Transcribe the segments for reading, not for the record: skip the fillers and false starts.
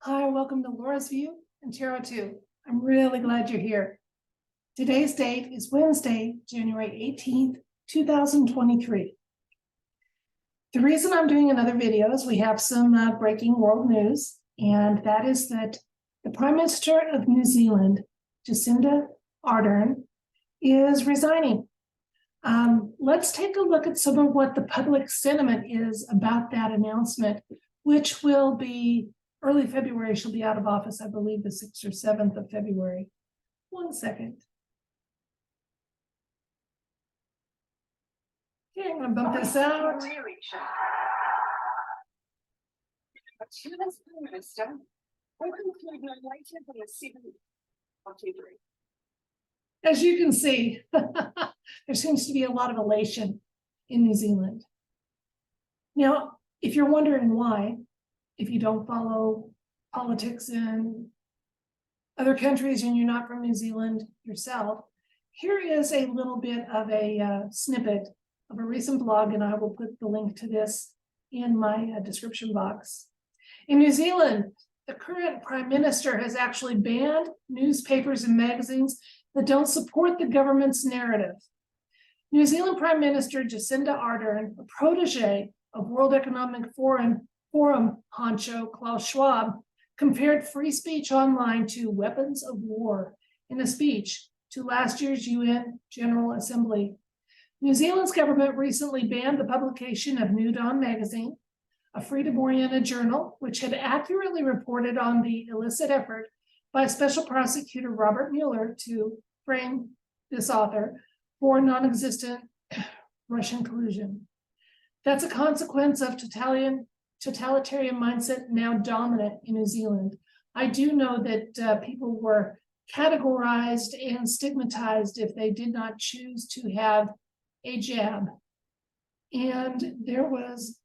Hi, welcome to Laura's View and Tarot 2. I'm really glad you're here. Today's date is Wednesday, January 18th, 2023. The reason I'm doing another video is we have some breaking world news, and that is that the Prime Minister of New Zealand, Jacinda Ardern, is resigning. Let's take a look at some of what the public sentiment is about that announcement, which will be early February. She'll be out of office, I believe, the 6th or 7th of February. 1 second. Okay, I'm going to bump this out. Minister will conclude no later than the 7th of February. As you can see, there seems to be a lot of elation in New Zealand. Now, if you're wondering why, if you don't follow politics in other countries and you're not from New Zealand yourself, here is a little bit of a snippet of a recent blog, and I will put the link to this in my description box. In New Zealand, the current Prime Minister has actually banned newspapers and magazines that don't support the government's narrative. New Zealand Prime Minister Jacinda Ardern, a protege of World Economic Forum honcho Klaus Schwab, compared free speech online to weapons of war in a speech to last year's UN General Assembly. New Zealand's government recently banned the publication of New Dawn magazine, a freedom-oriented journal, which had accurately reported on the illicit effort by Special Prosecutor Robert Mueller to frame this author for non-existent Russian collusion. That's a consequence of totalitarian mindset now dominant in New Zealand. I do know that people were categorized and stigmatized if they did not choose to have a jab. And there was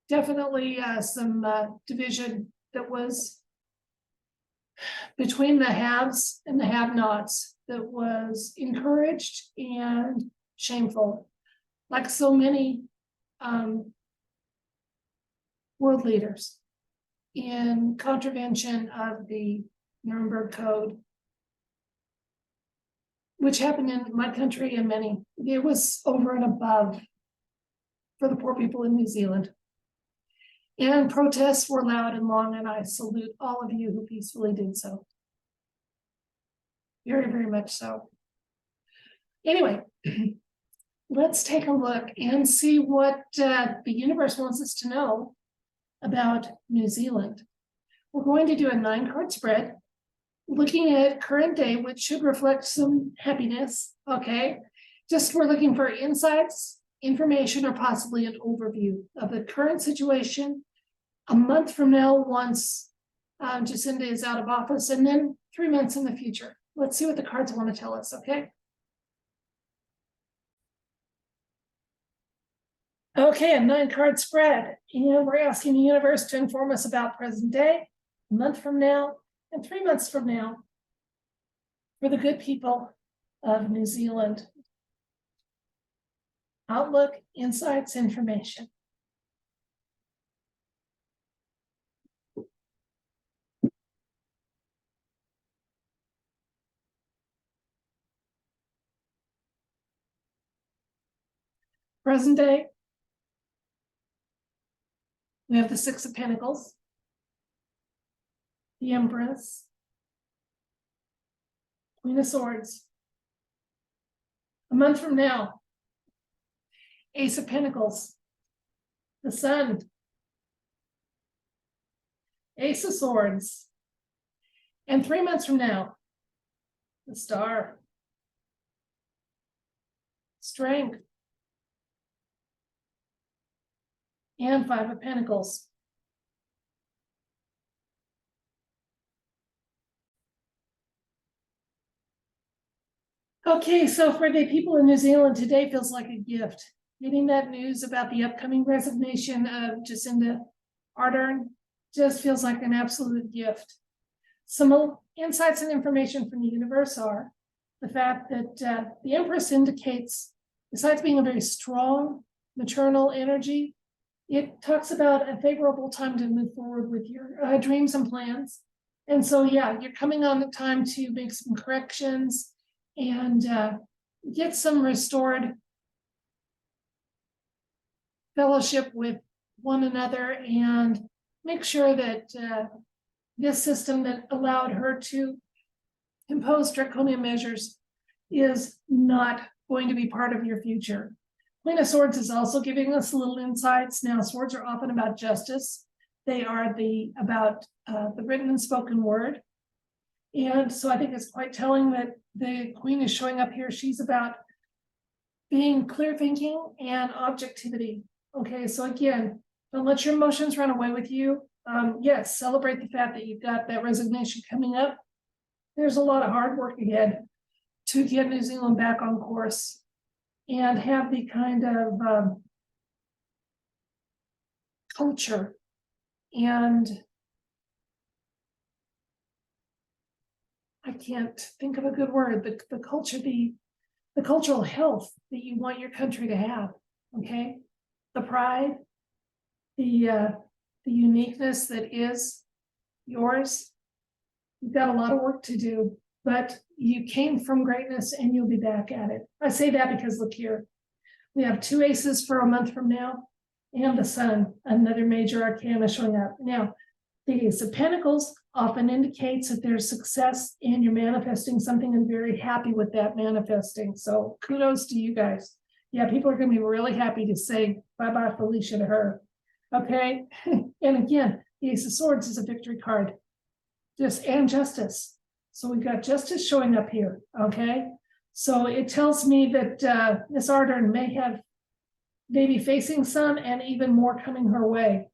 definitely some division that was between the haves and the have-nots that was encouraged and shameful, like so many world leaders in contravention of the Nuremberg Code, which happened in my country and many. It was over and above for the poor people in New Zealand. And protests were loud and long, and I salute all of you who peacefully did so. Very, very much so. Anyway, let's take a look and see what the universe wants us to know about New Zealand. We're going to do a 9-card spread, looking at current day, which should reflect some happiness, okay? Just we're looking for insights, information, or possibly an overview of the current situation a month from now, once Jacinda is out of office, and then 3 months in the future. Let's see what the cards want to tell us, okay? Okay, a 9-card spread. And we're asking the universe to inform us about present day, a month from now, and 3 months from now for the good people of New Zealand. Outlook, insights, information. Present day, we have the 6 of Pentacles, the Empress, Queen of Swords. A month from now, Ace of Pentacles, the Sun, Ace of Swords, and 3 months from now, the Star, Strength, and 5 of Pentacles. Okay, so for the people in New Zealand, today feels like a gift. Getting that news about the upcoming resignation of Jacinda Ardern just feels like an absolute gift. Some insights and information from the universe are the fact that the Empress indicates, besides being a very strong maternal energy, it talks about a favorable time to move forward with your dreams and plans. And so, yeah, you're coming on the time to make some corrections and get some restored fellowship with one another and make sure that this system that allowed her to impose draconian measures is not going to be part of your future. Queen of Swords is also giving us little insights. Now, swords are often about justice. They are about the written and spoken word. And so I think it's quite telling that the queen is showing up here. She's about being clear thinking and objectivity. Okay, so again, don't let your emotions run away with you. Yes, celebrate the fact that you've got that resignation coming up. There's a lot of hard work ahead to get New Zealand back on course and have the kind of culture and I can't think of a good word, the culture, the cultural health that you want your country to have, okay? The pride, the uniqueness that is yours. You've got a lot of work to do, but you came from greatness and you'll be back at it. I say that because look here, we have 2 aces for a month from now and the sun, another major arcana showing up. Now, the Ace of Pentacles often indicates that there's success and you're manifesting something and very happy with that manifesting. So kudos to you guys. Yeah, people are going to be really happy to say bye-bye Felicia to her. Okay. And again, the Ace of Swords is a victory card. And justice. So we've got justice showing up here. Okay. So it tells me that Miss Ardern may be facing some and even more coming her way.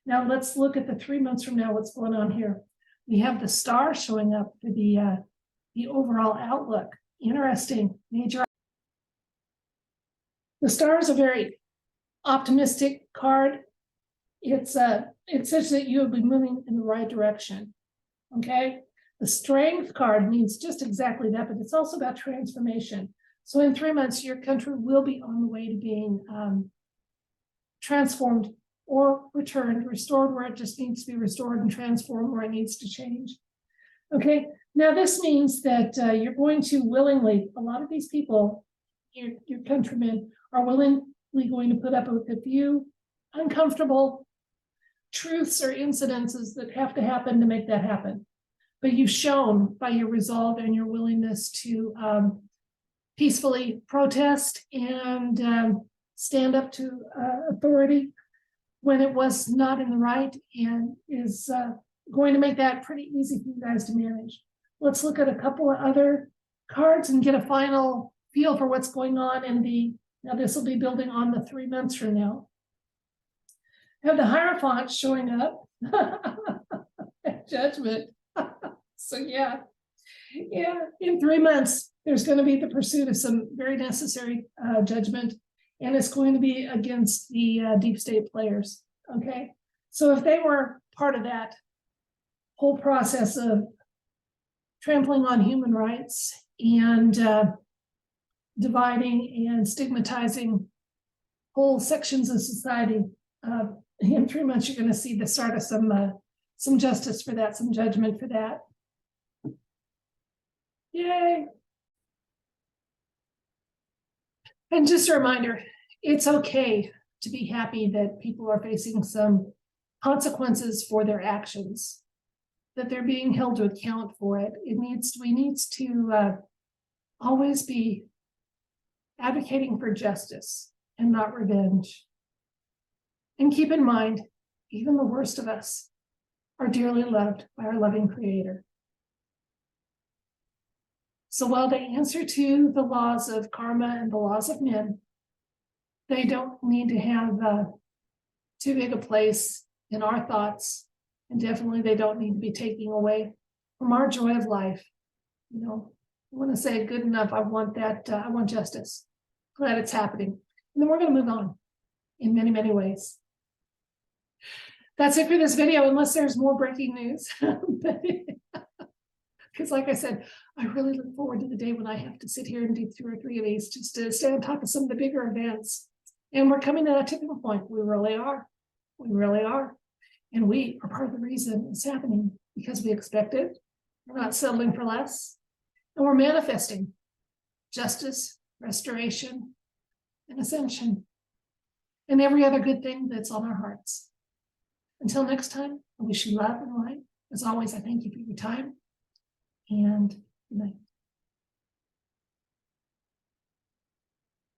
Now let's look at the 3 months from now, what's going on here. We have the star showing up for the overall outlook. Interesting, major. The star is a very optimistic card. It says that you will be moving in the right direction, okay? The strength card means just exactly that, but it's also about transformation. So in 3 months, your country will be on the way to being transformed or returned, restored where it just needs to be restored and transformed where it needs to change. Okay, now this means that you're going to willingly, a lot of these people, your countrymen, are willingly going to put up with a few uncomfortable truths or incidences that have to happen to make that happen. But you've shown by your resolve and your willingness to peacefully protest and stand up to authority when it was not in the right, and is going to make that pretty easy for you guys to manage. Let's look at a couple of other cards and get a final feel for what's going on in now this will be building on the 3 months from now. I have the Hierophant showing up. Judgment. So yeah, in 3 months, there's going to be the pursuit of some very necessary judgment, and it's going to be against the deep state players, okay? So if they were part of that whole process of trampling on human rights and dividing and stigmatizing whole sections of society, in 3 months, you're going to see the start of some justice for that, some judgment for that. Yay. And just a reminder, it's okay to be happy that people are facing some consequences for their actions, that they're being held to account for it. We need to always be advocating for justice and not revenge. And keep in mind, even the worst of us are dearly loved by our loving Creator. So while they answer to the laws of karma and the laws of men, they don't need to have too big a place in our thoughts, and definitely they don't need to be taking away from our joy of life. You know, I want to say good enough. I want that. I want justice. Glad it's happening. And then we're going to move on in many, many ways. That's it for this video, unless there's more breaking news. Because like I said, I really look forward to the day when I have to sit here and do 2 or 3 of these just to stay on top of some of the bigger events. And we're coming to a tipping point. We really are. We really are. And we are part of the reason it's happening because we expect it. We're not settling for less. And we're manifesting justice, restoration, and ascension, and every other good thing that's on our hearts. Until next time, I wish you love and light. As always, I thank you for your time. And good night.